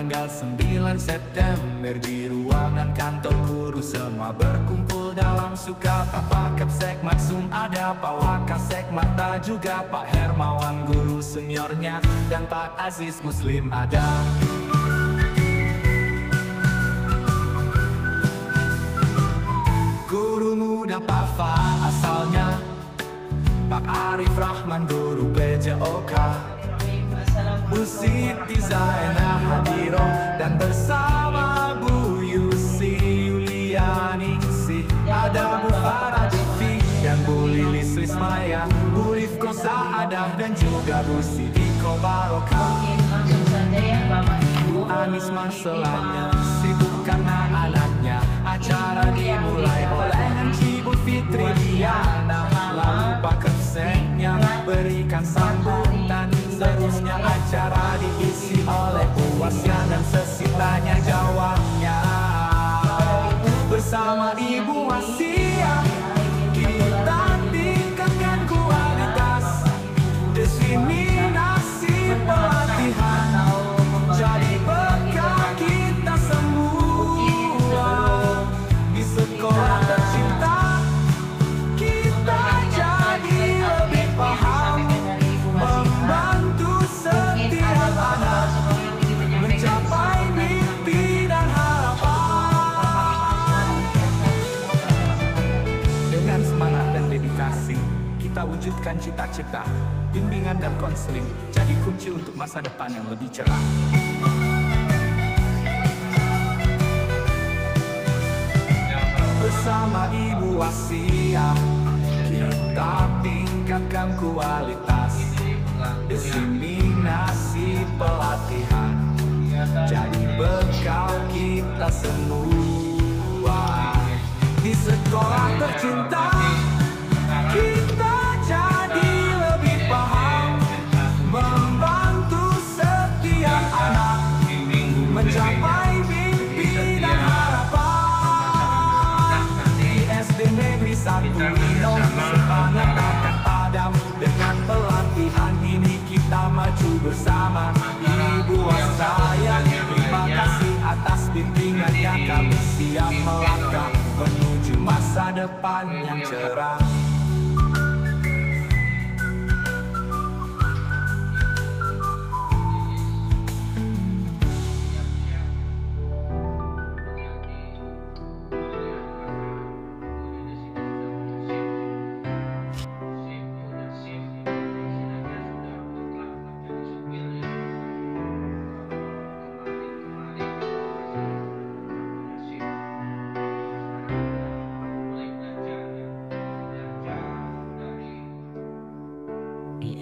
tanggal 9 September di ruangan kantor guru. Semua berkumpul dalam suka Pak Kapsek Maksum ada, Pak Wakasek Mata juga, Pak Hermawan guru seniornya, dan Pak Aziz Muslim ada. Guru muda Pak Fa asalnya, Pak Arif Rahman guru PJOK, Bu Siti Zainah Hadiro, dan bersama Bu Yusi Yulianingsih ada Bu Farah Devi dan Bu Lilis Rismaya, Bu Rifko Saadah dan juga Bu Sidiko Barokah. Bu Anis Marcelanya sibuk karena anaknya, acara dimulai oleh Cibu Fitri Diana, lalu Pak Kapseknya berikan sambutan. Seterusnya acara diisi oleh puasnya dan sesitanya jawabnya. Bersama Ibu Wasiah kita tingkatkan kualitas diseminasi pelatihan, jadi bekal kita semua di sekolah tercinta. Kita jadi lebih paham, membantu setiap anak mencapai mimpi dan harapan. Dengan semangat dan dedikasi kita wujudkan cita-cita. Bimbingan dan konseling jadi kunci untuk masa depan yang lebih cerah. Bersama Ibu Wasiah kita tingkatkan kualitas diseminasi pelatihan, jadi bekal kita semua di sekolah tercinta. Kita jadi lebih paham, membantu setiap anak mencapai mimpi dan harapan. Di SD Negeri 1 Winong semangat akan padam, dengan pelatihan ini kita maju bersama. Ibu Wasiah terima kasih atas bimbingannya, kami siap melangkah menuju masa depan yang cerah.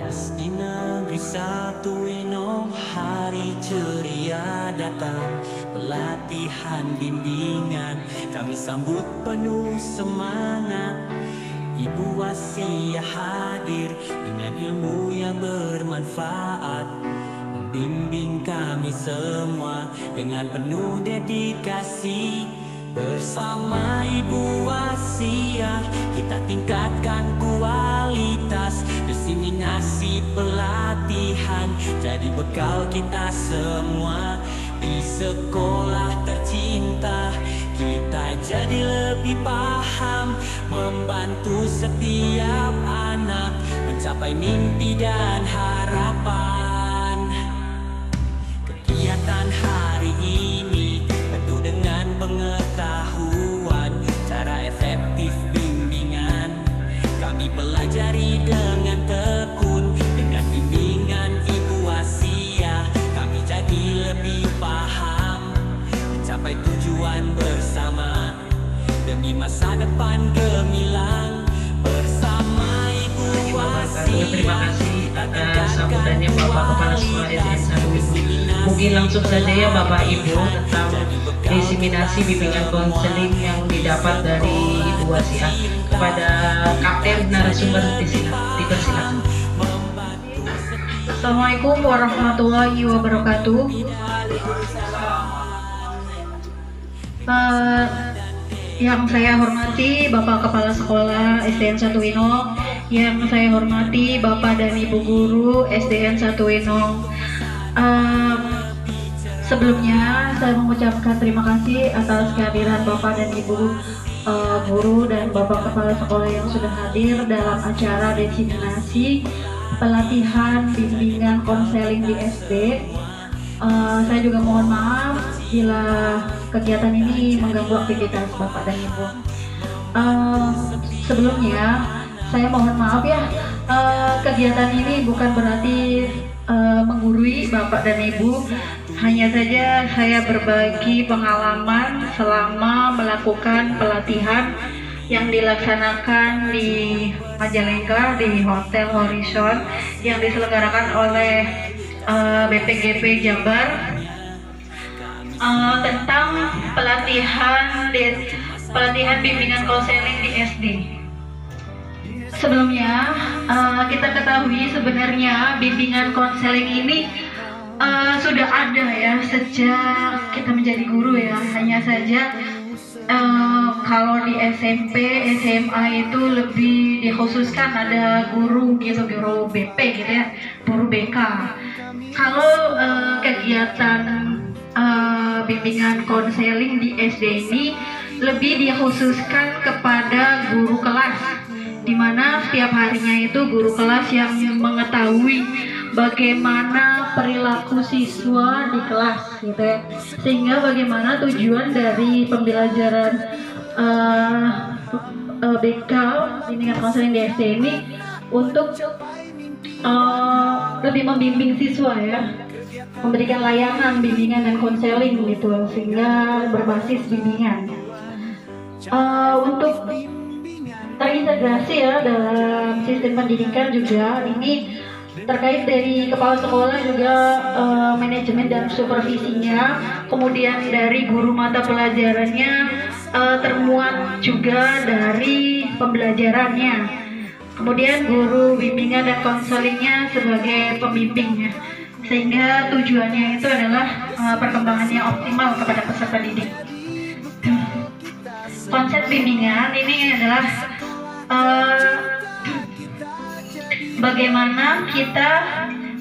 SD Negeri 1 Winong hari ceria datang, pelatihan bimbingan kami sambut penuh semangat. Ibu Wasiah hadir dengan ilmu yang bermanfaat, membimbing kami semua dengan penuh dedikasi. Bersama Ibu Wasiah kita tingkatkan kualitas diseminasi pelatihan, jadi bekal kita semua di sekolah tercinta. Kita jadi lebih paham, membantu setiap anak mencapai mimpi dan harapan. Kegiatan hari ini tentu dengan pengetahuan cara efektif bimbingan, kami pelajari dengan tekun. Dengan bimbingan Ibu Wasiah kami jadi lebih paham, mencapai tujuan bersama demi masa depan gemilang. Bersama Ibu Wasiah terima kasih atas sambutannya Bapak Kepala Sekolah SDN 1. Mungkin langsung saja ya Bapak Ibu tentang diseminasi bimbingan konseling yang didapat dari Ibu Wasiah kepada kapten narasumber di sini. Dipersilakan. Assalamualaikum warahmatullahi wabarakatuh. Yang saya hormati Bapak Kepala Sekolah SDN 1 Winong, yang saya hormati Bapak dan Ibu Guru SDN 1 Winong. Sebelumnya saya mengucapkan terima kasih atas kehadiran Bapak dan Ibu guru dan Bapak Kepala Sekolah yang sudah hadir dalam acara diseminasi pelatihan bimbingan konseling di SD. Saya juga mohon maaf bila kegiatan ini mengganggu aktivitas Bapak dan Ibu. Sebelumnya saya mohon maaf ya, kegiatan ini bukan berarti menggurui Bapak dan Ibu. Hanya saja saya berbagi pengalaman selama melakukan pelatihan yang dilaksanakan di Majalengka di Hotel Horizon yang diselenggarakan oleh BPGP Jabar tentang pelatihan bimbingan konseling di SD. Sebelumnya kita ketahui sebenarnya bimbingan konseling ini sudah ada ya sejak kita menjadi guru ya. Hanya saja kalau di SMP, SMA itu lebih dikhususkan ada guru gitu, guru BP gitu ya, guru BK. Kalau kegiatan bimbingan konseling di SD ini lebih dikhususkan kepada guru kelas, di mana setiap harinya itu guru kelas yang mengetahui bagaimana perilaku siswa di kelas gitu ya, sehingga bagaimana tujuan dari pembelajaran BK bimbingan konseling di SD ini untuk lebih membimbing siswa ya, memberikan layanan bimbingan dan konseling gitu, sehingga berbasis bimbingan untuk terintegrasi ya dalam sistem pendidikan juga. Ini terkait dari kepala sekolah juga manajemen dan supervisinya, kemudian dari guru mata pelajarannya termuat juga dari pembelajarannya, kemudian guru bimbingan dan konselingnya sebagai pembimbingnya, sehingga tujuannya itu adalah perkembangan yang optimal kepada peserta didik. Konsep bimbingan ini adalah bagaimana kita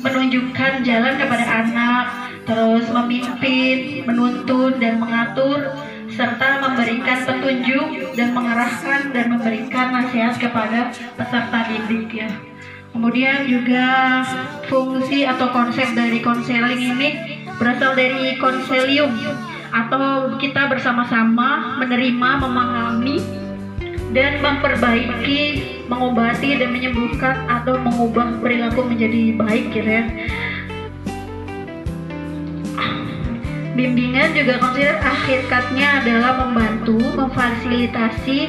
menunjukkan jalan kepada anak, terus memimpin, menuntun dan mengatur, serta memberikan petunjuk dan mengarahkan dan memberikan nasihat kepada peserta didik ya. Kemudian juga fungsi atau konsep dari konseling ini berasal dari konselium, atau kita bersama-sama menerima, memahami dan memperbaiki, mengobati dan menyembuhkan atau mengubah perilaku menjadi baik gitu ya. Bimbingan juga konsider hakikatnya adalah membantu, memfasilitasi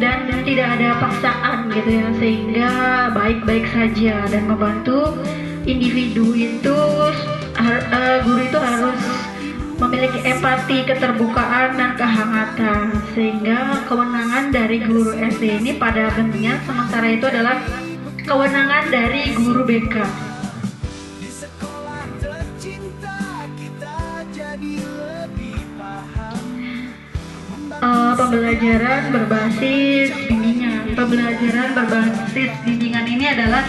dan tidak ada paksaan gitu ya, sehingga baik-baik saja dan membantu individu itu guru itu harus memiliki empati, keterbukaan dan kehangatan, sehingga kewenangan dari guru SD ini pada bentuknya sementara itu adalah kewenangan dari guru BK. Pembelajaran berbasis bimbingan. Pembelajaran berbasis bimbingan ini adalah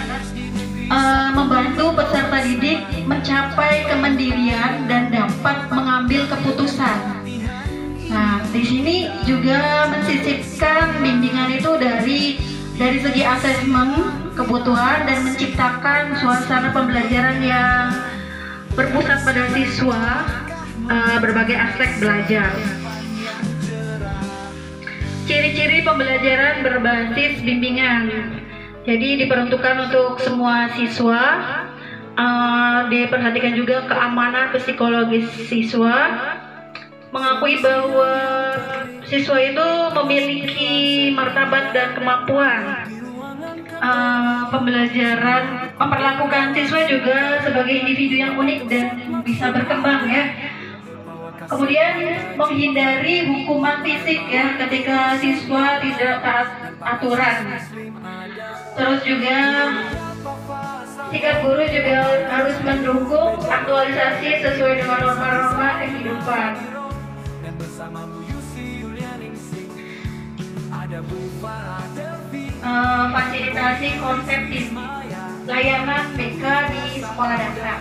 membantu peserta didik mencapai kemandirian dan dapat mengambil keputusan. Nah, di sini juga mensisipkan bimbingan itu dari segi asesmen kebutuhan dan menciptakan suasana pembelajaran yang berpusat pada siswa, berbagai aspek belajar. Ciri-ciri pembelajaran berbasis bimbingan. Jadi diperuntukkan untuk semua siswa, diperhatikan juga keamanan psikologis siswa, mengakui bahwa siswa itu memiliki martabat dan kemampuan. Pembelajaran memperlakukan siswa juga sebagai individu yang unik dan bisa berkembang ya. Kemudian menghindari hukuman fisik ya ketika siswa tidak taat aturan. Terus juga sikap guru juga harus mendukung aktualisasi sesuai dengan norma-norma kehidupan. Fasilitasi konsep layanan BK di sekolah dasar,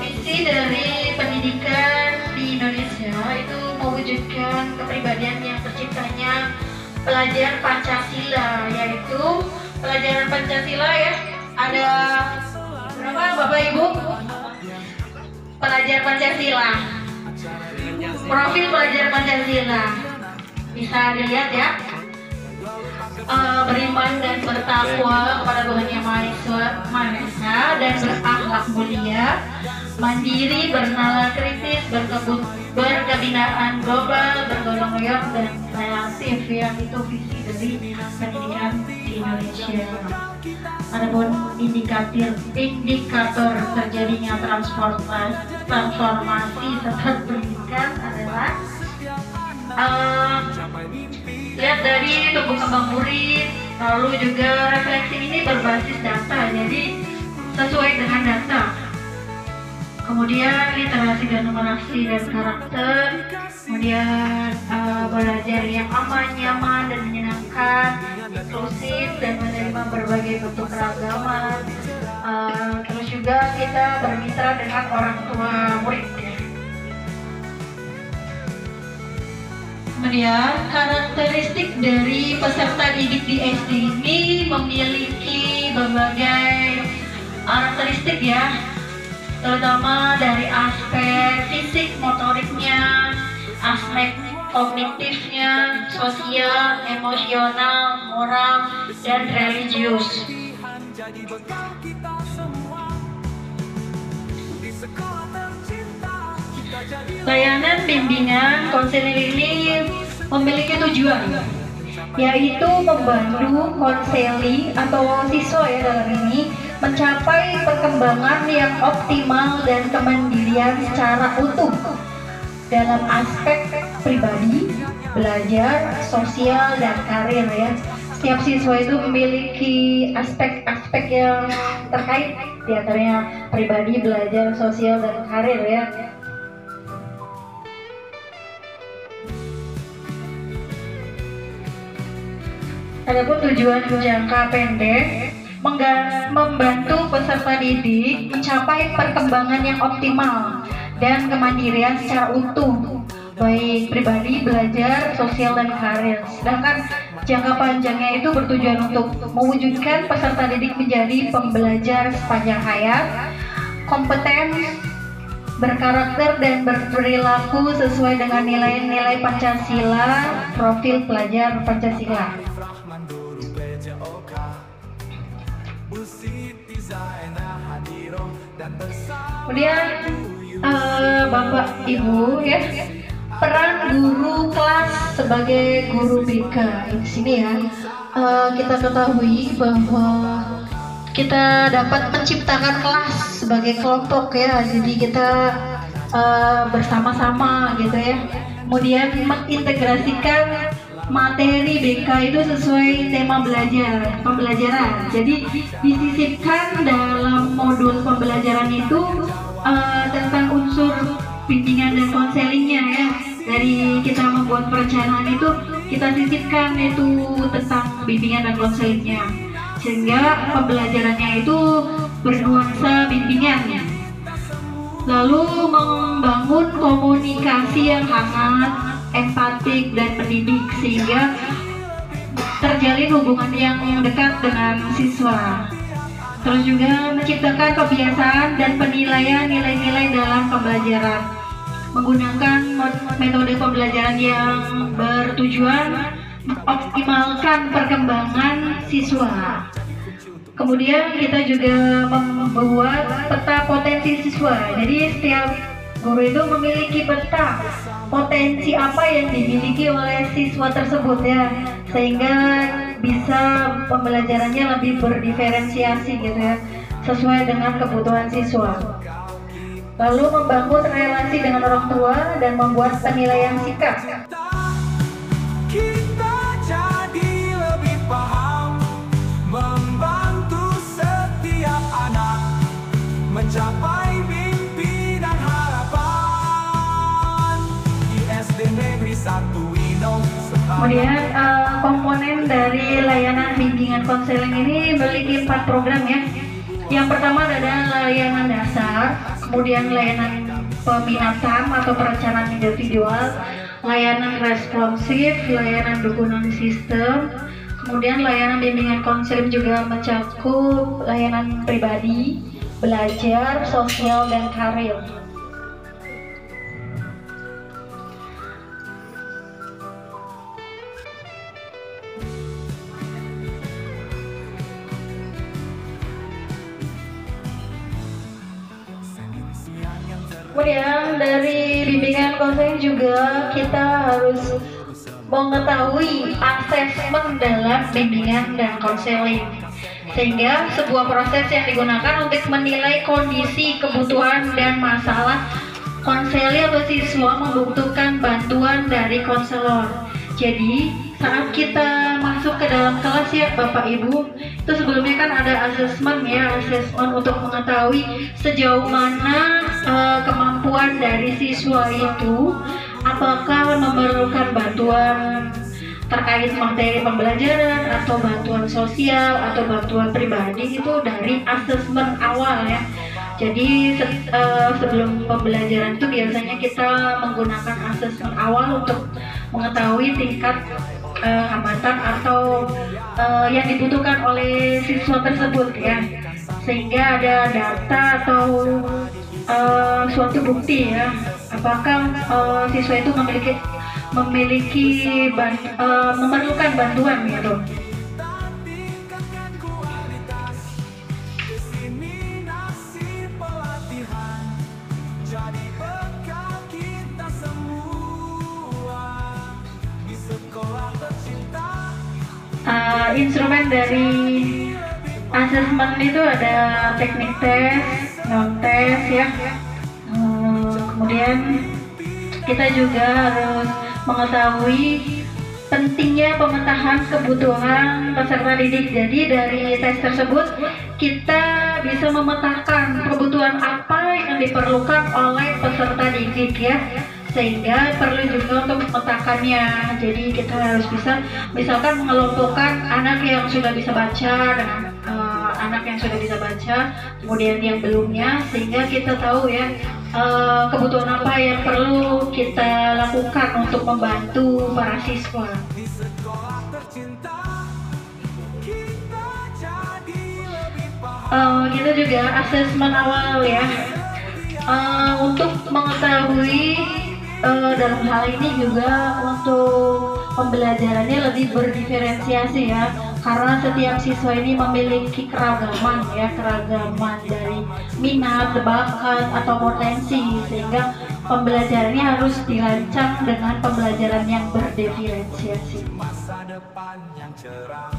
Visi dari pendidikan di Indonesia itu mewujudkan kepribadian yang terciptanya pelajar Pancasila, yaitu pelajaran Pancasila ya. Ada berapa Bapak Ibu? Pelajar Pancasila. Profil pelajar Pancasila. Bisa dilihat ya. Beriman dan bertakwa kepada Tuhan Yang Maha Esa dan berakhlak mulia, mandiri, bernalar kritis, berkebinaan global, bergotong royong dan kreatif, yang itu visi dari pendidikan di Indonesia. Adapun indikator terjadinya transformasi sesat pendidikan adalah lihat dari tumbuh kembang murid, lalu juga refleksi ini berbasis data, jadi sesuai dengan data. Kemudian literasi dan numerasi dan karakter, kemudian belajar yang aman, nyaman dan menyenangkan, inklusif dan menerima berbagai bentuk keragaman. Terus juga kita bermitra dengan orang tua murid. Kemudian karakteristik dari peserta didik di SD ini memiliki berbagai karakteristik ya, terutama dari aspek fisik motoriknya, aspek kognitifnya, sosial, emosional, moral, dan religius. Layanan bimbingan konseling ini memiliki tujuan, yaitu membantu konseli atau siswa ya dalam ini mencapai perkembangan yang optimal dan kemandirian secara utuh dalam aspek pribadi, belajar, sosial, dan karir ya. Setiap siswa itu memiliki aspek-aspek yang terkait, diantaranya pribadi, belajar, sosial, dan karir ya. Adapun tujuan jangka pendek membantu peserta didik mencapai perkembangan yang optimal dan kemandirian secara utuh, baik pribadi, belajar, sosial, dan karir. Sedangkan jangka panjangnya itu bertujuan untuk mewujudkan peserta didik menjadi pembelajar sepanjang hayat, kompeten, berkarakter, dan berperilaku sesuai dengan nilai-nilai Pancasila, profil pelajar Pancasila. Kemudian Bapak Ibu ya, peran guru kelas sebagai guru BK di sini ya, kita ketahui bahwa kita dapat menciptakan kelas sebagai kelompok ya, jadi kita bersama-sama gitu ya. Kemudian mengintegrasikan materi BK itu sesuai tema pembelajaran. Jadi disisipkan dalam modul pembelajaran itu tentang unsur bimbingan dan konselingnya ya. Dari kita membuat perencanaan itu kita sisipkan itu tentang bimbingan dan konselingnya, sehingga pembelajarannya itu bernuansa bimbingan. Lalu membangun komunikasi yang hangat, empatik, dan mendidik sehingga terjalin hubungan yang dekat dengan siswa. Terus juga menciptakan kebiasaan dan penilaian nilai-nilai dalam pembelajaran, menggunakan metode pembelajaran yang bertujuan mengoptimalkan perkembangan siswa. Kemudian kita juga membuat peta potensi siswa. Jadi setiap guru itu memiliki peta potensi apa yang dimiliki oleh siswa tersebut ya, sehingga bisa pembelajarannya lebih berdiferensiasi gitu ya, sesuai dengan kebutuhan siswa. Lalu membangun relasi dengan orang tua dan membuat penilaian sikap. Kita jadi lebih paham, membantu setiap anak mencapai mimpi dan harapan di SD Negeri 1 Wino. Kemudian komponen dari layanan bimbingan konseling ini memiliki 4 program ya. Yang pertama adalah layanan dasar, kemudian layanan peminatan atau perencanaan individual, layanan responsif, layanan dukungan sistem, kemudian layanan bimbingan konseling juga mencakup layanan pribadi, belajar, sosial, dan karir. Kemudian dari bimbingan konseling juga kita harus mengetahui asesmen dalam bimbingan dan konseling, sehingga sebuah proses yang digunakan untuk menilai kondisi, kebutuhan, dan masalah konseling atau siswa membutuhkan bantuan dari konselor. Jadi saat kita masuk ke dalam kelas ya Bapak Ibu, itu sebelumnya kan ada asesmen ya, asesmen untuk mengetahui sejauh mana kemampuan dari siswa itu, apakah memerlukan bantuan terkait materi pembelajaran atau bantuan sosial atau bantuan pribadi, itu dari asesmen awal ya. Jadi sebelum pembelajaran itu biasanya kita menggunakan asesmen awal untuk mengetahui tingkat hambatan atau yang dibutuhkan oleh siswa tersebut ya, sehingga ada data atau suatu bukti ya, apakah siswa itu memerlukan bantuan gitu. Instrumen dari asesmen itu ada teknik tes, non tes ya. Kemudian kita juga harus mengetahui pentingnya pemetaan kebutuhan peserta didik. Jadi dari tes tersebut kita bisa memetakan kebutuhan apa yang diperlukan oleh peserta didik ya, sehingga perlu juga untuk memetakannya. Jadi kita harus bisa misalkan mengelompokkan anak yang sudah bisa baca dengan anak yang sudah bisa baca, kemudian yang belumnya, sehingga kita tahu ya kebutuhan apa yang perlu kita lakukan untuk membantu para siswa. Kita juga asesmen awal ya, untuk mengetahui dalam hal ini juga untuk pembelajarannya lebih berdiferensiasi ya, karena setiap siswa ini memiliki keragaman ya, keragaman dari minat, bakat atau potensi, sehingga pembelajarannya harus dirancang dengan pembelajaran yang berdiferensiasi. Masa depan yang cerah.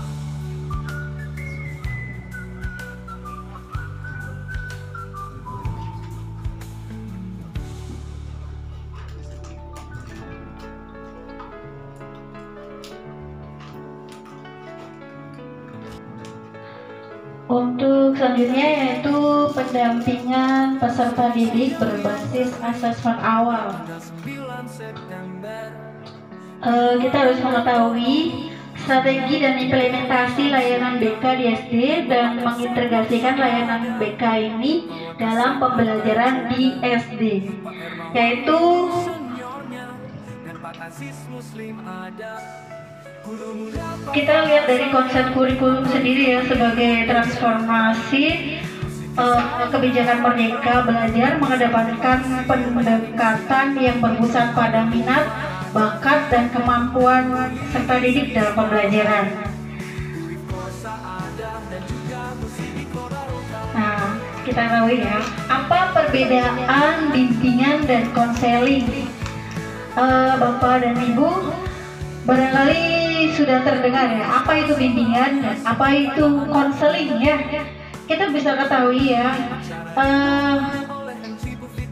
Untuk selanjutnya yaitu pendampingan peserta didik berbasis asesmen awal. Kita harus mengetahui strategi dan implementasi layanan BK di SD dan mengintegrasikan layanan BK ini dalam pembelajaran di SD, yaitu kita lihat dari konsep kurikulum sendiri ya, sebagai transformasi kebijakan Merdeka Belajar mengedepankan pendekatan yang berpusat pada minat, bakat, dan kemampuan serta didik dalam pembelajaran. Nah, kita tahu ya, apa perbedaan bimbingan dan konseling? Bapak dan Ibu barangkali sudah terdengar ya, apa itu bimbingan dan apa itu konseling ya. Kita bisa ketahui ya,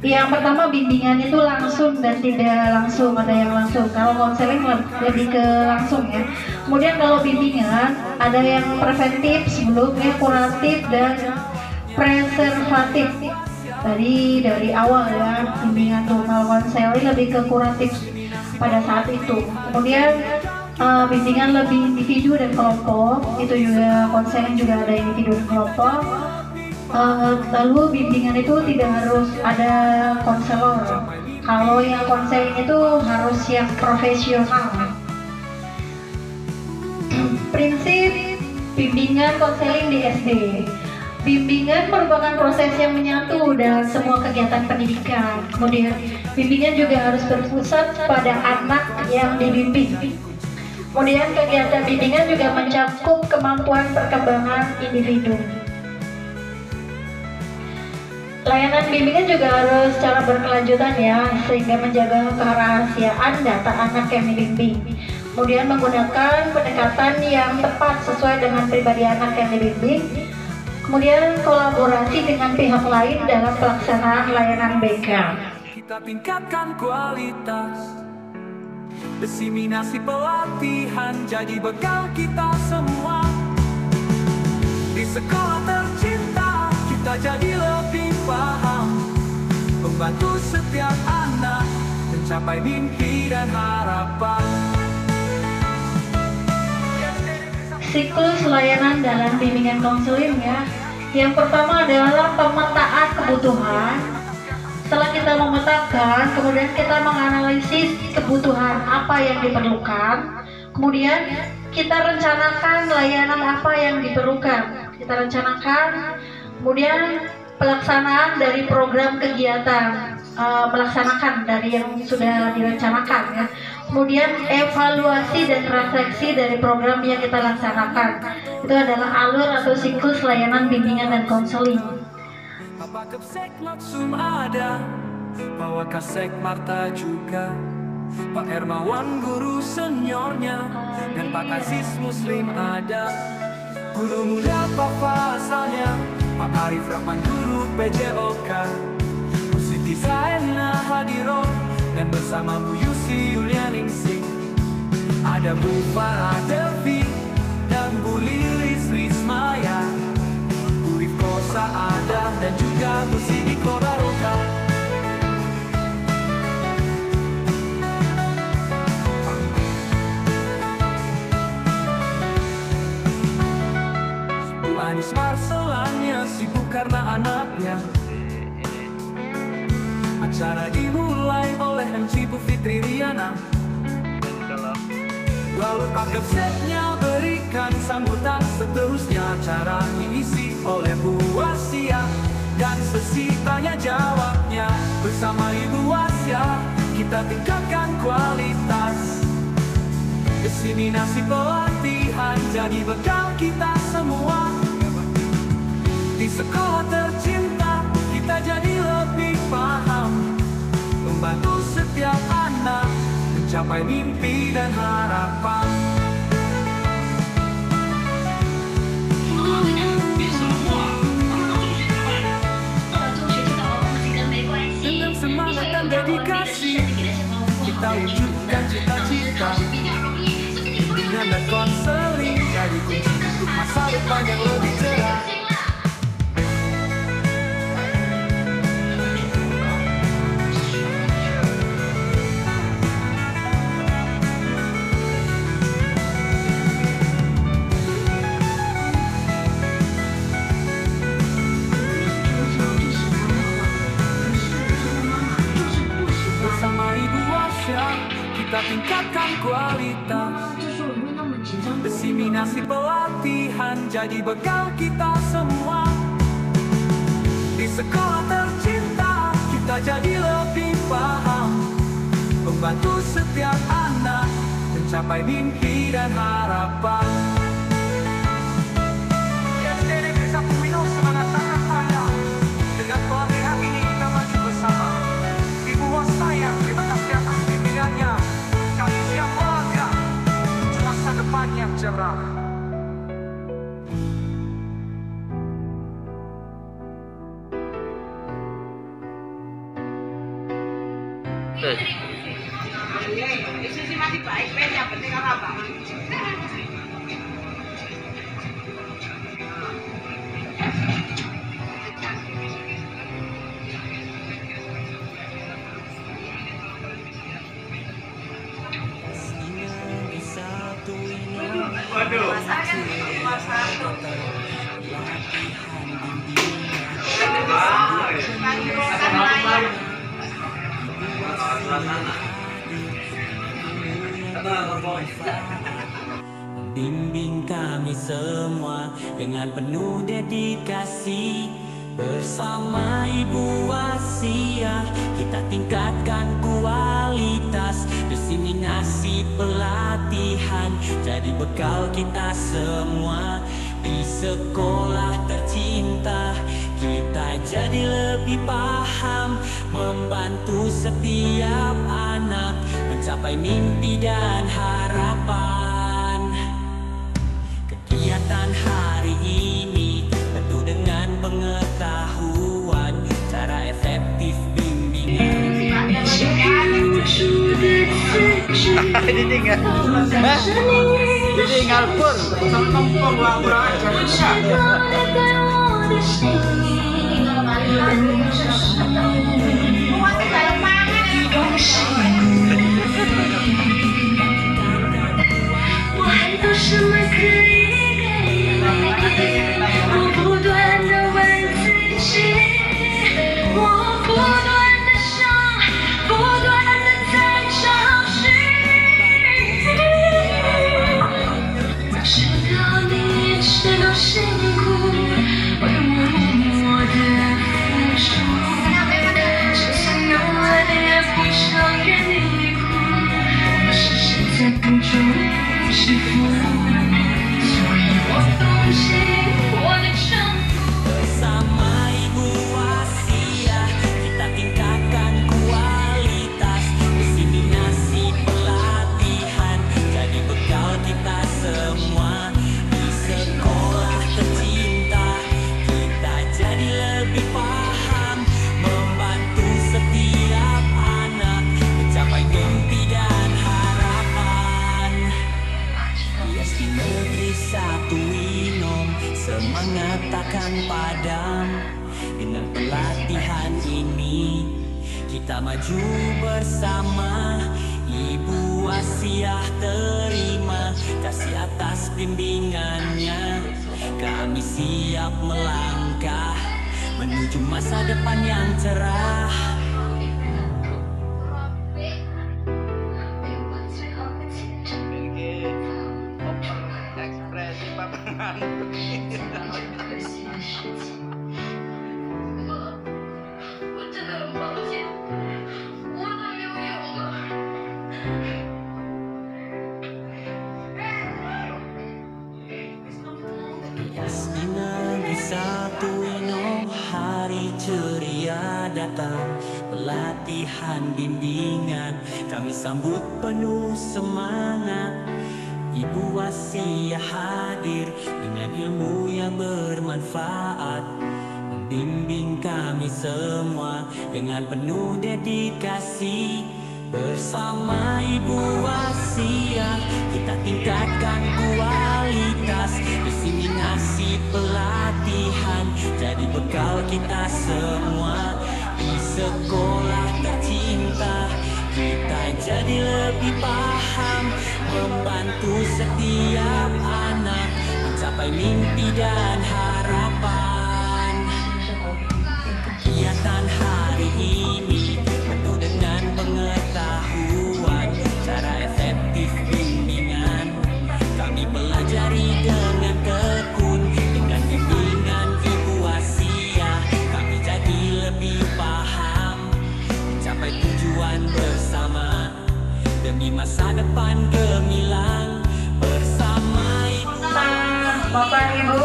yang pertama bimbingan itu langsung dan tidak langsung, ada yang langsung. Kalau konseling lebih ke langsung ya. Kemudian kalau bimbingan ada yang preventif sebelumnya, kuratif, dan preservatif. Tadi dari awal ya bimbingan tuh. Kalau konseling lebih ke kuratif pada saat itu. Kemudian bimbingan lebih individu dan kelompok, itu juga konseling juga ada individu dan kelompok. Lalu bimbingan itu tidak harus ada konselor. Kalau yang konseling itu harus yang profesional. Prinsip bimbingan konseling di SD. Bimbingan merupakan proses yang menyatu dalam semua kegiatan pendidikan. Kemudian bimbingan juga harus berpusat pada anak yang dibimbing. Kemudian kegiatan bimbingan juga mencakup kemampuan perkembangan individu. Layanan bimbingan juga harus secara berkelanjutan ya, sehingga menjaga kerahasiaan data anak yang dibimbing. Kemudian menggunakan pendekatan yang tepat sesuai dengan pribadi anak yang dibimbing. Kemudian kolaborasi dengan pihak lain dalam pelaksanaan layanan BK. Kita tingkatkan kualitas, diseminasi pelatihan jadi bekal kita semua. Di sekolah tercinta kita jadi lebih paham, membantu setiap anak mencapai mimpi dan harapan. Siklus layanan dalam bimbingan konseling ya. Yang pertama adalah pemetaan kebutuhan. Setelah kita memetakan, kemudian kita menganalisis kebutuhan apa yang diperlukan. Kemudian kita rencanakan layanan apa yang diperlukan. Kita rencanakan, kemudian pelaksanaan dari program kegiatan, melaksanakan dari yang sudah direncanakan ya. Kemudian evaluasi dan refleksi dari program yang kita laksanakan. Itu adalah alur atau siklus layanan bimbingan dan konseling. Pak Kapsek Maksum ada, Pak Wakasek Marta juga, Pak Hermawan guru seniornya, dan Pak Aziz Muslim ada. Guru muda Pak Fasalnya, Pak Arif Rahman guru PJOK, Bu Siti Zaina Hadiro, dan bersama Bu Yusi Yulianingsih. Ada Bu Farah Devi dan Bu Lilis Rismaya, Bu Rifkosa ada, dan juga Bu Sidi Kodaroka. Bu Anis Marcelanya sibuk karena anaknya. Acara dimulai oleh MC Bu Fitri Riana. Lalu Pak Kapseknya berikan sambutan. Seterusnya acara diisi oleh Bu Wasia, dan sesi tanya jawabnya bersama Ibu Wasia. Kita tingkatkan kualitas, diseminasi pelatihan jadi bekal kita semua. Di sekolah tercinta kita jadi lebih paham, membantu setiap anak mencapai mimpi dan harapan. Dengan semangat dan dedikasi kita wujudkan cita-cita. Bimbingan dan konseling jadi kunci untuk masa depan yang lebih cerah. Kita tingkatkan kualitas, diseminasi pelatihan jadi bekal kita semua. Di sekolah tercinta kita jadi lebih paham, membantu setiap anak mencapai mimpi dan harapan. SD Negeri 1 Minus semangat tangan saya. Dengan pelatihan ini kita maju bersama. Ibu Wasaya, terima kasih atas bimbingannya. Kami siap melangkah masa depan yang cerah. Isi masih baik, yang penting apa? Waduh, Bimbing kami semua dengan penuh dedikasi. Bersama Ibu Wasiah kita tingkatkan kualitas diseminasi pelatihan, jadi bekal kita semua di sekolah tercinta. Kita jadi lebih paham, membantu setiap anak mencapai mimpi dan harapan. Kegiatan hari ini tentu dengan pengetahuan cara efektif bimbingan. Ditinggal pun tempung Bersama Ibu Wasiah kita tingkatkan kualitas diseminasi pelatihan, jadi bekal kita semua di sekolah tercinta. Kita jadi lebih paham, membantu setiap anak mencapai mimpi dan harapan. Di SD Negeri 1 Winom semangat takkan padam. Dengan pelatihan ini kita maju bersama. Ibu Wasiah terima kasih atas bimbingannya. Kami siap melangkah menuju masa depan yang cerah. ekspresi papangan. SD Negeri 1 Winom hari ceria datang. Pelatihan bimbingan kami sambut penuh semangat. Ibu Wasiah hadir dengan ilmu yang bermanfaat, membimbing kami semua dengan penuh dedikasi. Bersama Ibu Wasiah kita tingkatkan kualitas diseminasi pelatihan, jadi bekal kita semua di sekolah tercinta. Kita jadi lebih paham, membantu setiap anak mencapai mimpi dan harapan. Kegiatan hari ini penuh dengan pengetahuan cara efektif bimbingan. Kami pelajari dengan tekun, dengan bimbingan Ibu Wasiah kami jadi lebih paham, mencapai tujuan bersama demi masa depan gemilang. Bersama Ibu Bapak Ibu,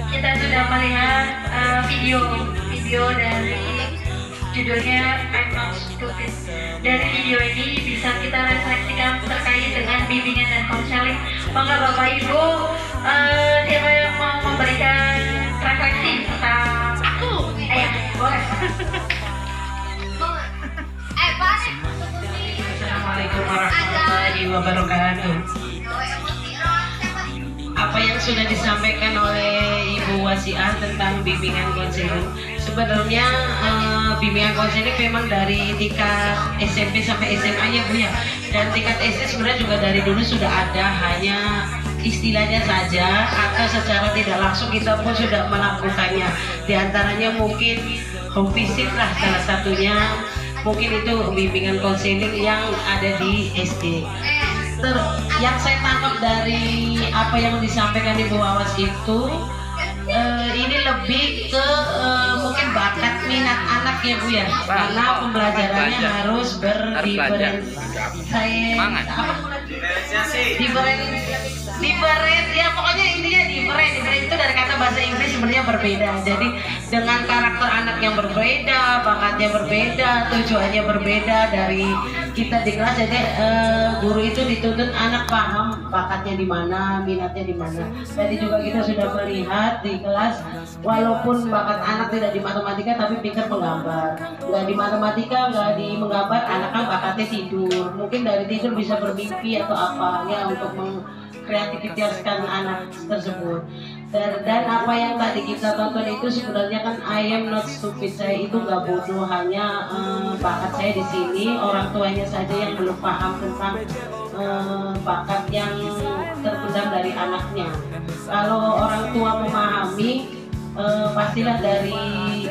kita sudah melihat video dari judulnya I'm Not Stupid. Dari video ini bisa kita refleksikan terkait dengan bimbingan dan konseling. Maka Bapak Ibu, siapa yang mau memberikan refleksi tentang aku? Boleh. Assalamualaikum warahmatullahi wabarakatuh. Apa yang sudah disampaikan oleh Ibu Wasiah tentang bimbingan konseling, sebenarnya bimbingan konseling memang dari tingkat SMP sampai SMA ya Bu ya. Dan tingkat SD sebenarnya juga dari dulu sudah ada, hanya istilahnya saja atau secara tidak langsung kita pun sudah melakukannya. Di antaranya mungkin home visit lah salah satunya. Mungkin itu bimbingan konseling yang ada di SD. Yang saya tangkap dari apa yang disampaikan Ibu Awas itu ini lebih ke mungkin bakat minat anak ya Bu ya, karena pembelajarannya harus diferent ya, pokoknya intinya different itu dari kata bahasa Inggris sebenarnya berbeda. Jadi dengan karakter anak yang berbeda, bakatnya berbeda, tujuannya berbeda dari kita di kelas, jadi guru itu dituntut anak paham bakatnya di mana, minatnya di mana. Jadi juga kita sudah melihat di kelas, walaupun bakat anak tidak di matematika tapi pintar menggambar, nggak di matematika, nggak di menggambar, anak kan bakatnya tidur, mungkin dari tidur bisa bermimpi atau apa ya untuk mengkreativitaskan anak tersebut. Dan apa yang tadi kita tonton itu sebenarnya kan I am not stupid, saya itu nggak bodoh, hanya bakat saya di sini, orang tuanya saja yang belum paham tentang bakat yang terpendam dari anaknya. Kalau orang tua memahami, pastilah dari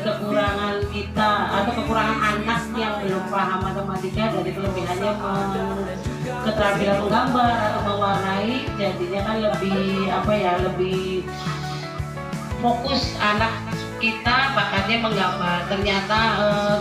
kekurangan kita atau kekurangan anak yang belum paham matematika, dari kelebihannya keterampilan menggambar atau mewarnai, jadinya kan lebih lebih fokus anak kita bakatnya menggambar. Ternyata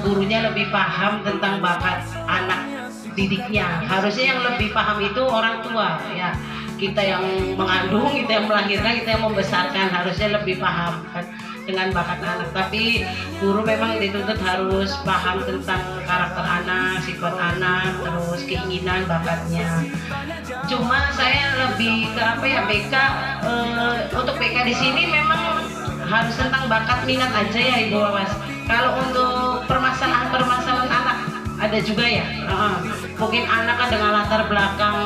gurunya lebih paham tentang bakat anak didiknya. Harusnya yang lebih paham itu orang tua ya, kita yang mengandung, kita yang melahirkan, kita yang membesarkan, harusnya lebih paham kan dengan bakat anak. Tapi guru memang dituntut harus paham tentang karakter anak, sifat anak, terus keinginan, bakatnya. Cuma saya lebih ke BK, untuk BK di sini memang harus tentang bakat minat aja ya Ibu Awas. Kalau untuk permasalahan anak ada juga ya, mungkin anak kan dengan latar belakang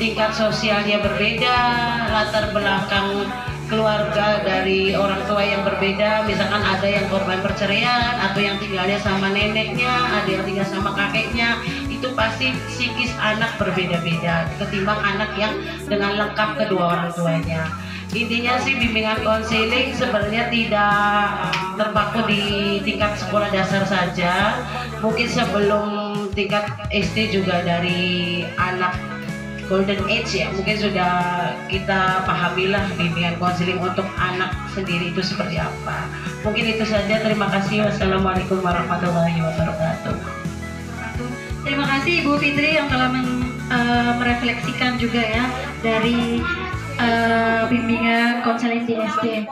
tingkat sosialnya berbeda, latar belakang keluarga dari orang tua yang berbeda, misalkan ada yang korban perceraian atau yang tinggalnya sama neneknya, ada yang tinggal sama kakeknya, itu pasti psikis anak berbeda-beda ketimbang anak yang dengan lengkap kedua orang tuanya. Intinya sih bimbingan konseling sebenarnya tidak terpaku di tingkat sekolah dasar saja, mungkin sebelum tingkat SD juga dari anak golden age ya, mungkin sudah kita pahamilah bimbingan konseling untuk anak sendiri itu seperti apa. Mungkin itu saja, terima kasih. Wassalamualaikum warahmatullahi wabarakatuh. Terima kasih Ibu Fitri yang telah merefleksikan juga ya dari bimbingan konseling di SD.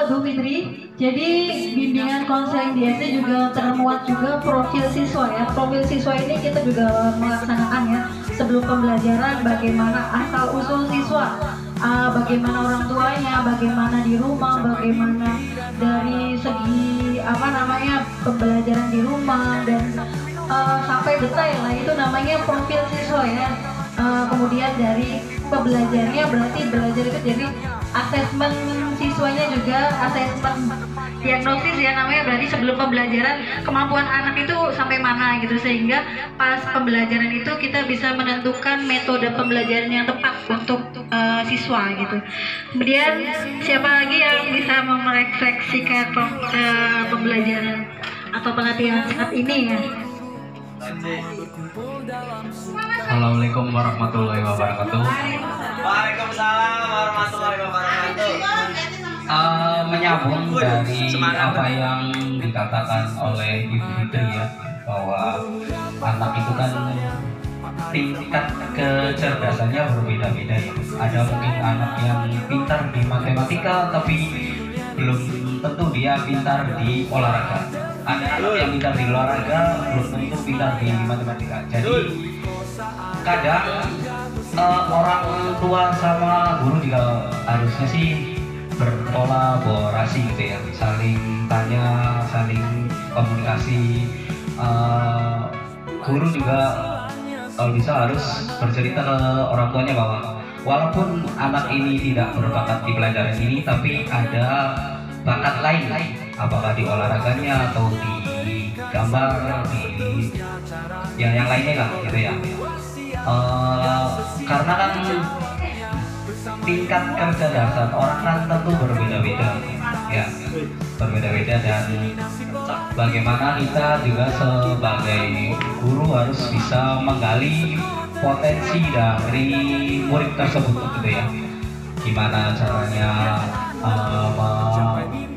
Bu Fitri, jadi bimbingan konseling di SD juga termuat juga profil siswa ya. Profil siswa ini kita juga melaksanakan ya sebelum pembelajaran, bagaimana asal usul siswa, bagaimana orang tuanya, bagaimana di rumah, bagaimana dari segi pembelajaran di rumah, dan sampai detail lah, itu namanya profil siswa ya. Kemudian dari pembelajarannya berarti belajar itu jadi asesmen siswanya juga, asesmen diagnosis ya namanya, berarti sebelum pembelajaran kemampuan anak itu sampai mana gitu, sehingga pas pembelajaran itu kita bisa menentukan metode pembelajaran yang tepat untuk siswa gitu. Kemudian siapa lagi yang bisa merefleksikan pembelajaran atau pelatihan saat ini ya? Assalamualaikum warahmatullahi wabarakatuh. Waalaikumsalam warahmatullahi wabarakatuh. Menyambung dari apa yang dikatakan oleh Ibu Fitri ya, bahwa anak itu kan tingkat kecerdasannya berbeda-beda ya. Ada mungkin anak yang pintar di matematika tapi belum tentu dia pintar di olahraga. Ada anak yang pintar di olahraga belum tentu pintar di matematika. Jadi kadang orang tua sama guru juga harusnya sih berkolaborasi gitu ya, saling tanya, saling komunikasi. Guru juga kalau bisa harus bercerita ke orang tuanya bahwa walaupun anak ini tidak berbakat di pelajaran ini, tapi ada bakat lain, apakah di olahraganya atau di gambar, di yang lainnya lah gitu ya. Karena kan tingkat kecerdasan orang kan tentu berbeda-beda. ya berbeda-beda, dan bagaimana kita juga sebagai guru harus bisa menggali potensi dari murid tersebut gitu ya. Gimana caranya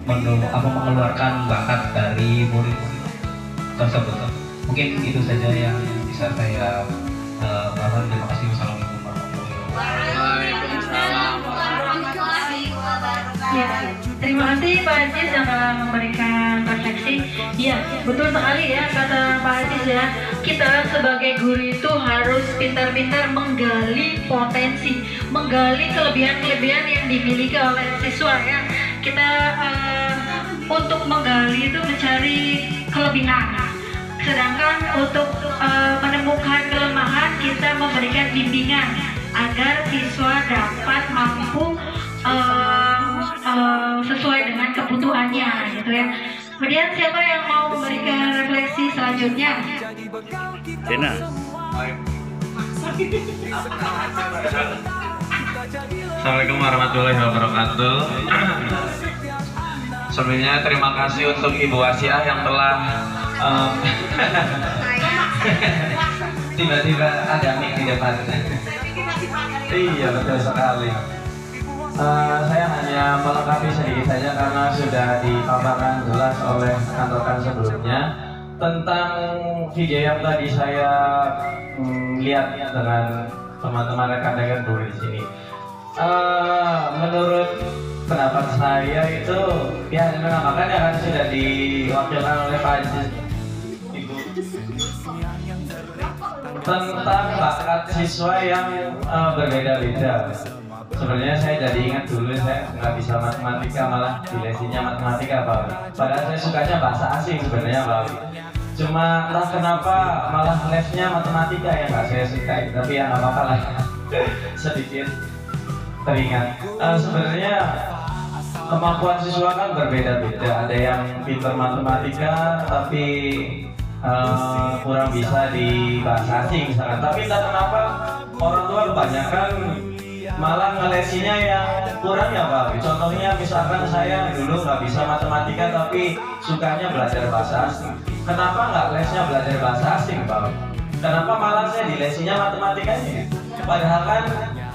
mengeluarkan bakat dari murid tersebut. Mungkin itu saja yang bisa saya katakan. Terima kasih. Wassalamualaikum warahmatullahi wabarakatuh. Ya, terima kasih Pak Ajis yang telah memberikan refleksi. Ya, betul sekali ya kata Pak Ajis ya. Kita sebagai guru itu harus pintar-pintar menggali potensi, menggali kelebihan-kelebihan yang dimiliki oleh siswa ya. Kita untuk menggali itu mencari kelebihan. Sedangkan untuk menemukan kelemahan kita memberikan bimbingan agar siswa dapat mampu sesuai dengan kebutuhannya gitu ya. Kemudian siapa yang mau memberikan refleksi selanjutnya? Dena. Assalamualaikum warahmatullahi wabarakatuh. Sebelumnya terima kasih untuk Ibu Asiah yang telah tiba-tiba ada mic di depan. Iya, betul sekali. Saya hanya melengkapi sedikit saja karena sudah dipaparkan jelas oleh kantor sebelumnya tentang video yang tadi saya lihat dengan teman-teman rekan-rekan guru di sini. Menurut pendapat saya itu ya makanya kan sudah diwakilkan oleh Pak Ajis, Ibu, tentang bakat siswa yang berbeda-beda. Sebenarnya saya jadi ingat dulu saya nggak bisa matematika, malah di lesinya matematika Pak. Padahal saya sukanya bahasa asing sebenarnya Pak. Cuma entah kenapa malah lesnya matematika yang nggak saya sukai. Tapi ya nggak apa-apa lah. Sedikit teringat. Sebenarnya kemampuan siswa kan berbeda-beda. Ada yang pintar matematika tapi kurang bisa di bahasa asing misalkan. Tapi entah kenapa orang tua kebanyakan malah ngelesinya yang kurang ya Pak. Contohnya misalkan saya dulu nggak bisa matematika tapi sukanya belajar bahasa asing. Kenapa nggak lesnya belajar bahasa asing Pak? Kenapa malah saya di lesinya matematikanya? Padahal kan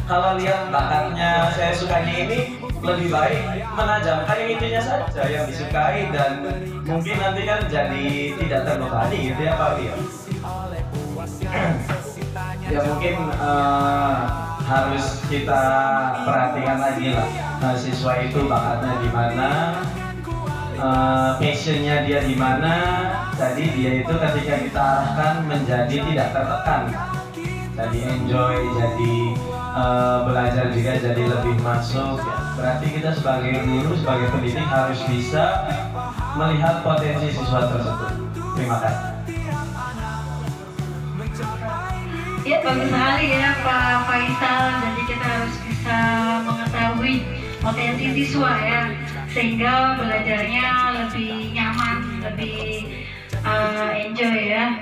kalau lihat bakatnya saya sukanya ini lebih baik menajamkan yang intinya saja yang disukai dan mungkin nanti kan jadi tidak terbebani gitu ya Pak ya. Ya mungkin harus kita perhatikan lagi lah siswa itu bakatnya di mana, passionnya dia di mana. Jadi dia itu ketika kita arahkan menjadi tidak tertekan, jadi enjoy, jadi belajar juga jadi lebih masuk ya. Berarti kita sebagai guru, sebagai pendidik harus bisa melihat potensi siswa tersebut. Terima kasih. Ya, bagus sekali ya Pak Faisal. Jadi kita harus bisa mengetahui potensi siswa ya, sehingga belajarnya lebih nyaman, lebih enjoy ya,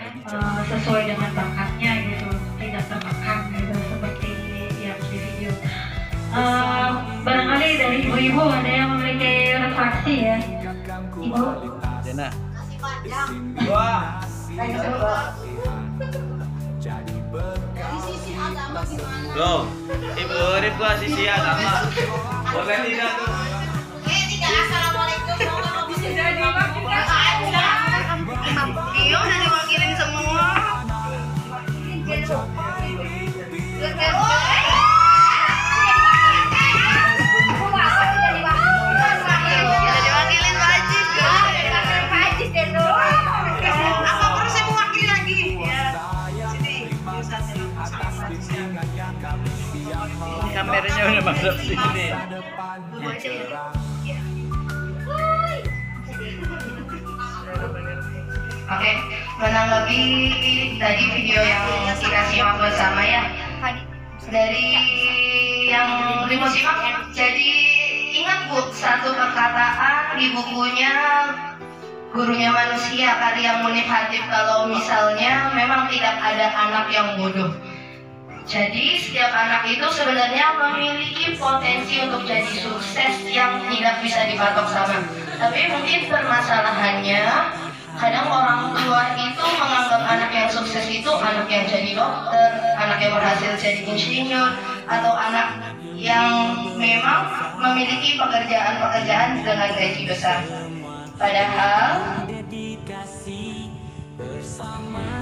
sesuai dengan bakatnya gitu, tidak tertekan gitu seperti yang di video. Barangkali dari ibu-ibu ada yang memiliki refleksi ya, Ibu. Dena. Wah. Dari sisi agama gimana? Loh, Ibu Rifka sisi agama. Boleh tidak tuh? Tidak, assalamualaikum. Mau bisa jadi Iya, udah diwakilin semua. Apa perlu saya mewakili lagi? Kameranya udah masuk sini. Oke, menanggapi tadi video yang kita simak bersama ya, dari yang Ibu simak ya. Jadi ingat Bu, satu perkataan di bukunya Gurunya Manusia karya Munif Hatib, kalau misalnya memang tidak ada anak yang bodoh. Jadi setiap anak itu sebenarnya memiliki potensi untuk jadi sukses yang tidak bisa dipatok sama. Tapi mungkin permasalahannya kadang orang tua itu menganggap anak yang sukses itu anak yang jadi dokter, anak yang berhasil jadi insinyur, atau anak yang memang memiliki pekerjaan-pekerjaan dengan gaji besar.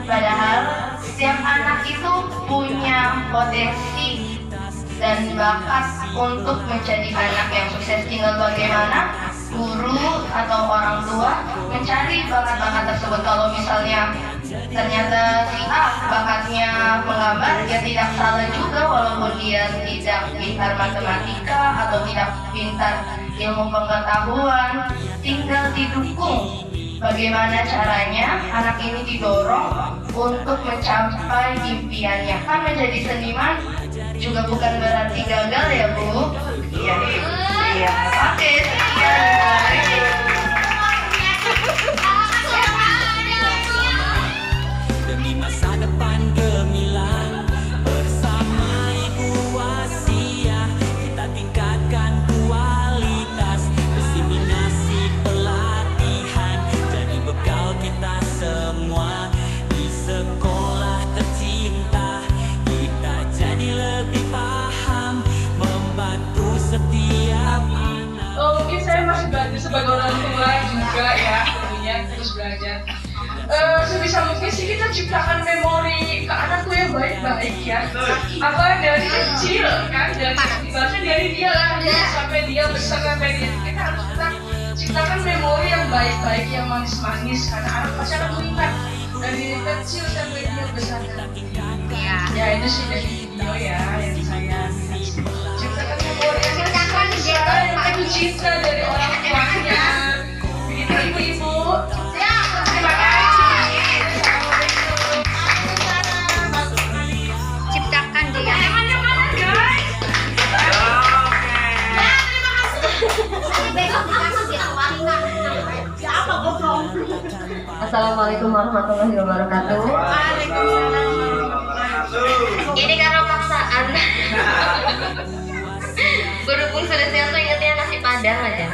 Padahal setiap anak itu punya potensi dan bakat untuk menjadi anak yang sukses. Tinggal bagaimana guru atau orang tua mencari bakat-bakat tersebut. Kalau misalnya ternyata si A bakatnya menggambar, ya tidak salah juga walaupun dia tidak pintar matematika atau tidak pintar ilmu pengetahuan. Tinggal didukung bagaimana caranya anak ini didorong untuk mencapai impiannya. Kan menjadi seniman juga bukan berarti gagal ya Bu. Iya. Oke, sekian. Demi masa depan gemilang bersama Ibu Wasiah, kita tingkatkan kualitas diseminasi pelatihan, jadi bekal kita semua di sekolah tercinta. Kita jadi lebih paham membantu setiap anak. Mungkin saya masih belajar sebagai orang tua juga ya, tentunya terus belajar. Sebisa mungkin sih kita ciptakan memori ke anakku yang baik-baik ya. Apa dari kecil kan, dari dia lah sampai dia besar, sampai dia, kita harus ciptakan memori yang baik-baik, yang manis-manis, karena anak pasti akan mengingat dari kecil sampai dia besar. Ya itu sih dari video ya yang saya ciptakan memori yang manis, yang penuh cinta dari orang tuanya. Begitu ibu-ibu. Terima kasih. Ciptakan dia. Assalamualaikum warahmatullahi wabarakatuh. Ini karena paksaan. Berhubung sudah siang tuh ingetnya nasi padang aja.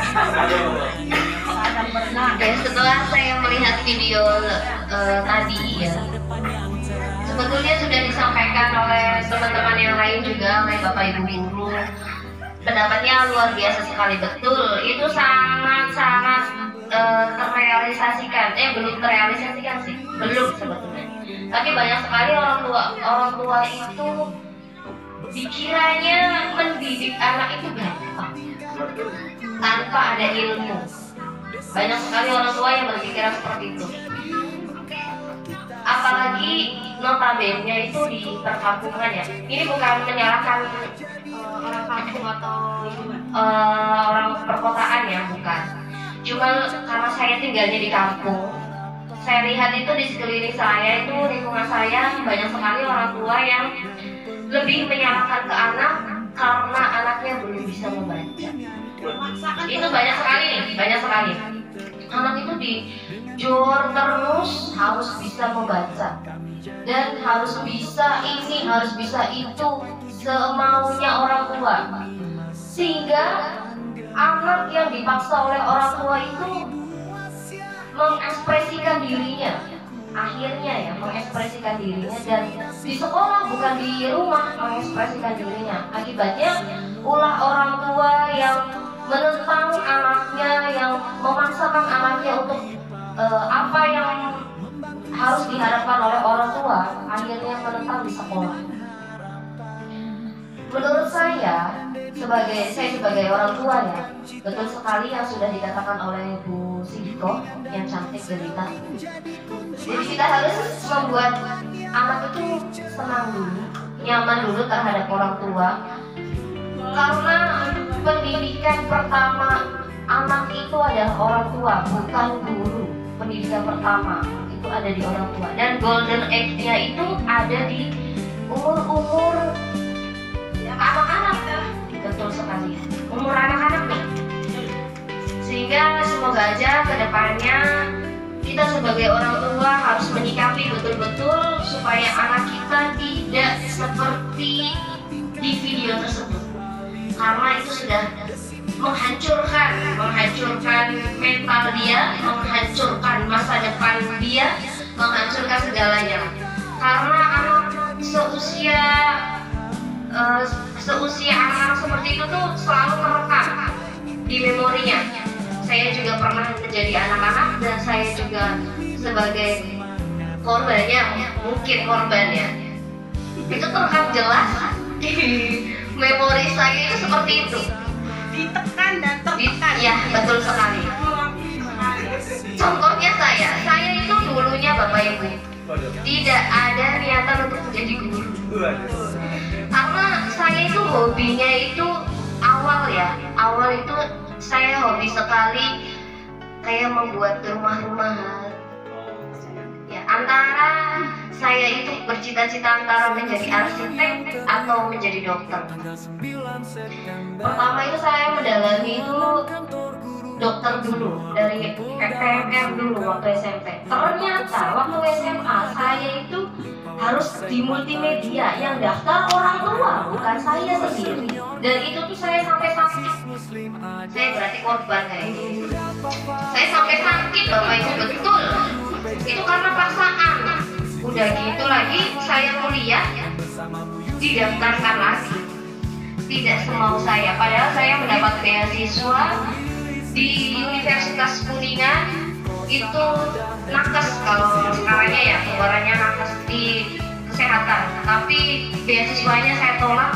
Ya, setelah saya melihat video tadi ya, sebetulnya sudah disampaikan oleh teman-teman yang lain juga, oleh Bapak Ibu guru. Pendapatnya luar biasa sekali, betul. Itu sangat-sangat terrealisasikan. Belum terrealisasikan sih, belum sebetulnya. Tapi banyak sekali orang tua itu pikirannya mendidik anak itu gampang tanpa ada ilmu. Banyak sekali orang tua yang berpikiran seperti itu. Apalagi notabene itu di perkampungan ya. Ini bukan menyalahkan orang kampung atau orang perkotaan ya, bukan. Cuma karena saya tinggalnya di kampung, saya lihat itu di sekeliling saya itu, lingkungan saya banyak sekali orang tua yang lebih menyalahkan ke anak karena anaknya belum bisa membaca. Itu banyak sekali nih, banyak sekali. Anak itu dijor terus harus bisa membaca dan harus bisa ini, harus bisa itu, semaunya orang tua, sehingga anak yang dipaksa oleh orang tua itu mengekspresikan dirinya, akhirnya ya mengekspresikan dirinya, dan di sekolah bukan di rumah mengekspresikan dirinya. Akibatnya ulah orang tua yang menentang anaknya, yang memaksakan anaknya untuk apa yang harus diharapkan oleh orang tua, akhirnya menentang di sekolah. Menurut saya sebagai orang tua ya, betul sekali yang sudah dikatakan oleh Bu Sidiko yang cantik jelita. Jadi kita harus membuat anak itu senang dulu, nyaman dulu terhadap orang tua. Karena pendidikan pertama anak itu adalah orang tua, bukan guru. Pendidikan pertama itu ada di orang tua, dan golden age-nya itu ada di umur anak-anak. Betul sekali, umur anak-anak nih. Sehingga semoga aja kedepannya kita sebagai orang tua harus menyikapi betul-betul supaya anak kita tidak seperti video tersebut karena itu sudah menghancurkan mental dia, menghancurkan masa depan dia, menghancurkan segalanya. Karena anak seusia anak-anak seperti itu tuh selalu terekam di memorinya. Saya juga pernah menjadi anak-anak dan saya juga sebagai korbannya, mungkin korbannya. Itu terekam jelas di memori saya itu seperti itu. Ditekan dan tertekan. Ya, betul sekali. Contohnya saya itu dulunya Bapak Ibu tidak ada niatan untuk menjadi guru. Karena saya itu hobinya itu awal itu saya hobi sekali kayak membuat rumah-rumahan. Ya, antara saya itu bercita-cita antara menjadi arsitek atau menjadi dokter. Pertama itu saya mendalami itu dokter dulu dari PMR dulu waktu SMP. Ternyata waktu SMA saya itu harus di multimedia yang daftar orang tua, bukan saya sendiri. Dan itu tuh saya sampai sakit. Saya berarti korban kayak ini. Saya sampai sakit Bapak Ibu, betul. Itu karena paksaan. Udah gitu lagi saya kuliah didaftarkan lagi. Tidak semau saya. Padahal saya mendapat beasiswa di Universitas Kuningan itu nakes, kalau sekarangnya ya keluarannya nakes di kesehatan. Tapi beasiswanya saya tolak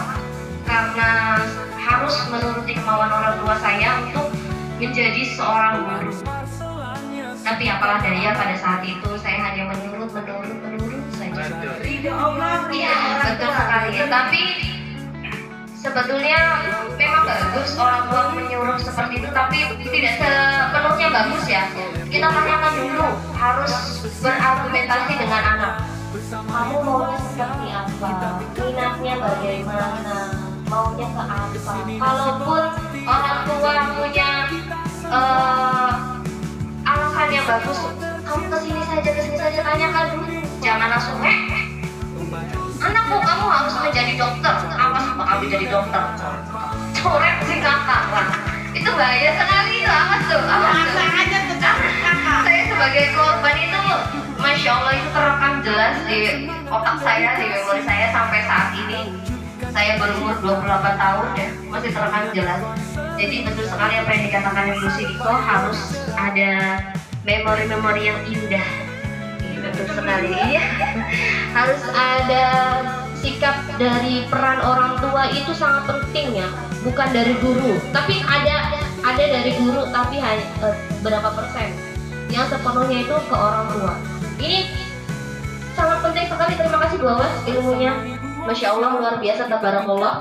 karena harus menuruti kemauan orang tua saya untuk menjadi seorang guru. Tapi apalah daya, pada saat itu saya hanya menurut saja. Iya, betul sekali. Tapi sebetulnya memang bagus orang tua menyuruh seperti itu, tapi tidak sepenuhnya bagus ya. Kita tanyakan dulu, harus berargumentasi dengan anak. Kamu maunya seperti apa? Minatnya bagaimana? Maunya ke apa? Kalaupun orang tua punya alasan yang bagus, kamu kesini saja tanyakan dulu. Jangan langsung anakku kamu harus menjadi dokter. Apa kamu jadi dokter? Coret sih kakak. Itu bahaya sekali itu. Awas tuh. aja tuh kakak. Saya sebagai korban itu, Masya Allah, itu terekam jelas di otak saya, di memori saya sampai saat ini. Saya berumur 28 tahun ya, masih terekam jelas. Jadi betul sekali apa yang dikatakan Ibu Sidiko, harus ada memori-memori yang indah. Betul sekali ya. Harus ada sikap dari peran orang tua, itu sangat penting ya. Bukan dari guru, tapi ada dari guru, tapi hanya berapa persen yang sepenuhnya itu ke orang tua. Ini sangat penting sekali. Terima kasih Bu Awas, ilmunya Masya Allah luar biasa, tabarakallah.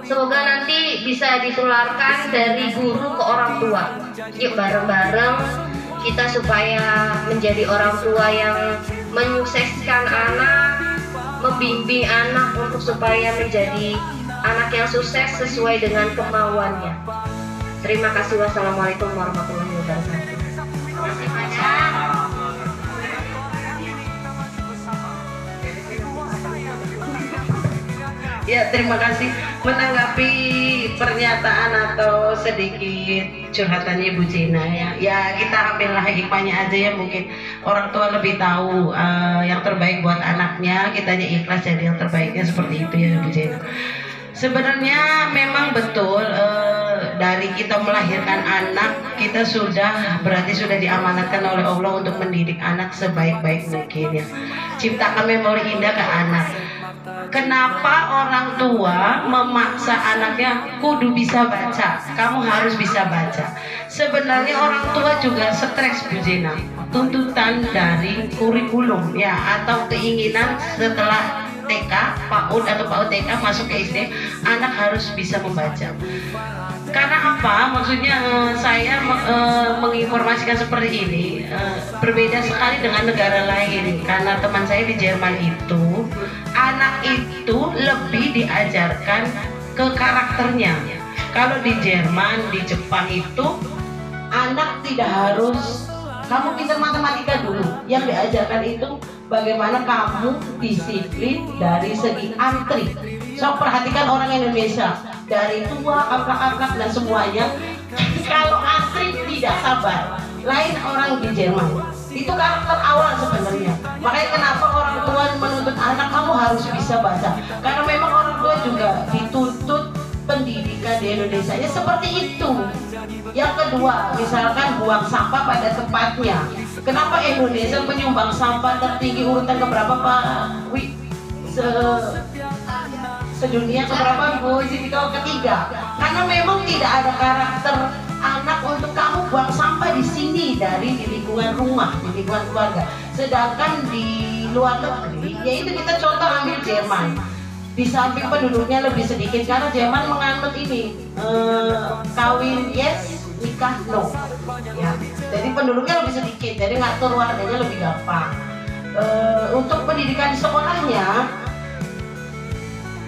Semoga nanti bisa ditularkan dari guru ke orang tua. Yuk bareng-bareng kita supaya menjadi orang tua yang menyukseskan anak, membimbing anak untuk supaya menjadi anak yang sukses sesuai dengan kemauannya. Terima kasih. Wassalamualaikum warahmatullahi wabarakatuh. Ya, terima kasih. Menanggapi pernyataan atau sedikit curhatannya Ibu Jena ya kita ambillah hikmahnya aja ya. Mungkin orang tua lebih tahu yang terbaik buat anaknya, kitanya ikhlas jadi yang terbaiknya, seperti itu ya Ibu Jena. Sebenarnya memang betul, dari kita melahirkan anak, kita berarti sudah diamanatkan oleh Allah untuk mendidik anak sebaik-baik mungkin ya. Ciptakan memori indah ke anak. Kenapa orang tua memaksa anaknya kudu bisa baca, kamu harus bisa baca? Sebenarnya orang tua juga stres Bu Jena, tuntutan dari kurikulum ya, atau keinginan setelah TK, PAUD atau PAUD TK masuk ke SD, anak harus bisa membaca. Karena apa? Maksudnya saya menginformasikan seperti ini, berbeda sekali dengan negara lain. Karena teman saya di Jerman itu, anak itu lebih diajarkan ke karakternya. Kalau di Jerman, di Jepang itu, anak tidak harus kamu pintar matematika dulu. Yang diajarkan itu bagaimana kamu disiplin dari segi antri. So perhatikan orang Indonesia dari tua, aplak-aplak dan semuanya. Kalau antri tidak sabar, lain orang di Jerman. Itu karakter awal sebenarnya. Makanya kenapa orang tua menuntut anak kamu harus bisa baca. Karena memang orang tua juga dituntut pendidikan di Indonesia ya seperti itu. Yang kedua, misalkan buang sampah pada tempatnya. Kenapa Indonesia menyumbang sampah tertinggi urutan keberapa Pak? Sedunia keberapa Bu? Ketiga. Karena memang tidak ada karakter anak untuk kamu buang sampah di sini dari di lingkungan rumah, di lingkungan keluarga. Sedangkan di luar negeri, yaitu kita contoh ambil Jerman. Di samping penduduknya lebih sedikit karena Jerman menganut ini kawin yes, nikah no. Ya, jadi penduduknya lebih sedikit, jadi ngatur warganya lebih gampang. Untuk pendidikan di sekolahnya,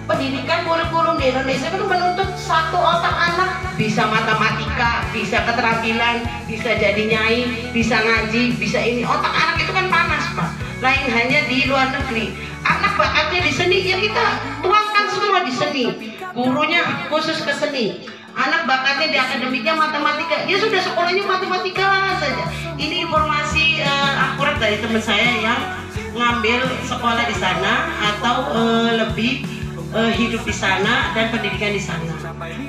pendidikan kurikulum di Indonesia itu menuntut satu otak anak bisa matematika, bisa keterampilan, bisa jadi nyai, bisa ngaji, bisa ini. Otak anak itu kan panas Pak. Lain hanya di luar negeri. Anak bakatnya di seni ya kita tuangkan semua di seni. Gurunya khusus ke seni. Anak bakatnya di akademiknya matematika. Ya sudah sekolahnya matematika saja. Ini informasi akurat dari teman saya yang ngambil sekolah di sana atau lebih hidup di sana dan pendidikan di sana.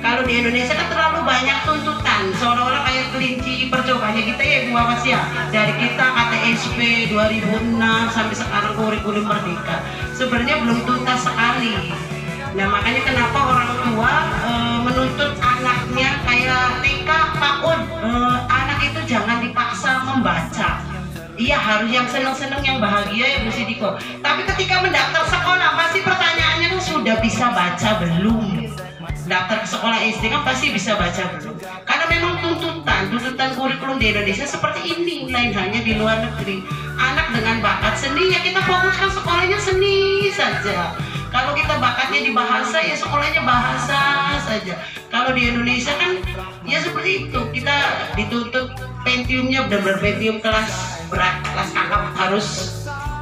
Kalau di Indonesia kan terlalu banyak tuntutan, seolah-olah kayak kelinci percobanya kita ya Bu Awas ya. Dari kita KTSP 2006 sampai sekarang kurikulum merdeka, sebenarnya belum tuntas sekali. Nah makanya kenapa orang tua menuntut anaknya kayak TK, PAUD, anak itu jangan dipaksa membaca. Iya harus yang seneng-seneng, yang bahagia ya Bu Sidiko. Tapi ketika mendaftar sekolah pasti pertanyaannya kan sudah bisa baca belum? Daftar ke sekolah SD kan pasti bisa baca belum? Karena memang tuntutan kurikulum di Indonesia seperti ini, lain hanya di luar negeri. Anak dengan bakat seni ya kita fokuskan sekolahnya seni saja. Kalau kita bakatnya di bahasa ya sekolahnya bahasa saja. Kalau di Indonesia kan ya seperti itu, kita dituntut Pentiumnya benar-benar Pentium kelas berat, kelas kakap, harus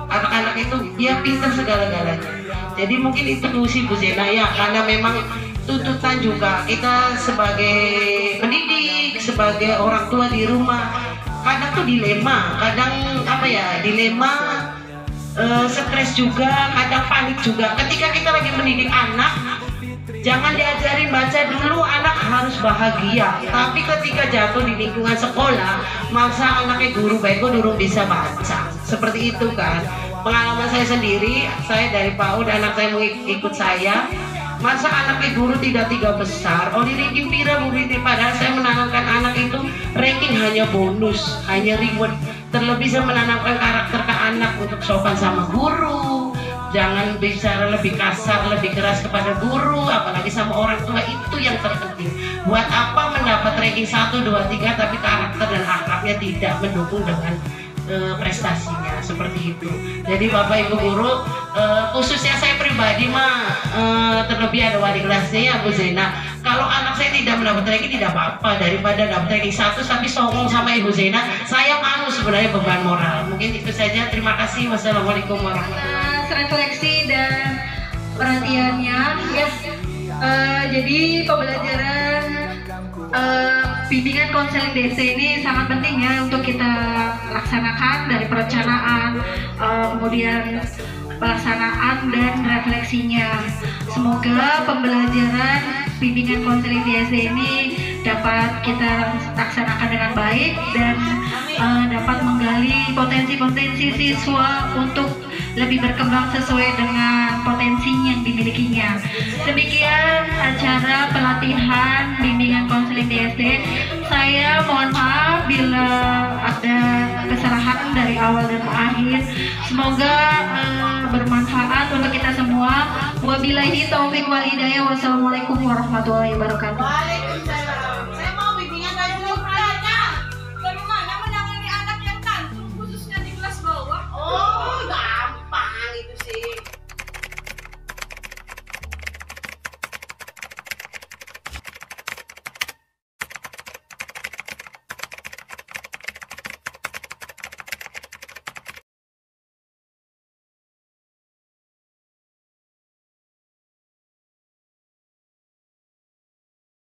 anak-anak itu ya pintar segala-galanya. Jadi mungkin itu sih Bu Zena ya, karena memang tuntutan juga kita sebagai pendidik, sebagai orang tua di rumah, kadang tuh dilema, kadang apa ya, dilema, stres juga, kadang panik juga. Ketika kita lagi mendidik anak, jangan diajarin baca dulu, anak harus bahagia. Tapi ketika jatuh di lingkungan sekolah, masa anaknya guru baik kok durung bisa baca. Seperti itu kan. Pengalaman saya sendiri, saya dari PAUD, anak saya mengikut saya. Masa anaknya guru tidak tiga besar, oli ranking pira Bu Binti, padahal saya menanamkan anak itu ranking hanya bonus, hanya reward. Terlebih saya menanamkan karakter ke anak untuk sopan sama guru, jangan bicara lebih kasar, lebih keras kepada guru, apalagi sama orang tua, itu yang terpenting. Buat apa mendapat ranking 1, 2, 3 tapi karakter dan akhlaknya tidak mendukung dengan prestasinya, seperti itu. Jadi Bapak Ibu guru, khususnya saya pribadi mah terlebih ada wali kelasnya ya Bu Zena. Kalau anak saya tidak mendapat ranking tidak apa-apa, daripada dapat ranking 1 tapi songong sama Ibu Zena, saya malu sebenarnya, beban moral. Mungkin itu saja, terima kasih. Wassalamualaikum warahmatullahi wabarakatuh. Refleksi dan perhatiannya ya. Jadi pembelajaran bimbingan konseling DC ini sangat penting ya untuk kita laksanakan, dari perencanaan, kemudian pelaksanaan dan refleksinya. Semoga pembelajaran bimbingan konseling DC ini dapat kita laksanakan dengan baik dan dapat menggali potensi-potensi siswa untuk lebih berkembang sesuai dengan potensinya yang dimilikinya. Demikian acara pelatihan bimbingan konseling DSD. Saya mohon maaf bila ada kesalahan dari awal dan akhir. Semoga bermanfaat untuk kita semua. Wabillahi taufiq wal hidayah. Wassalamualaikum warahmatullahi wabarakatuh.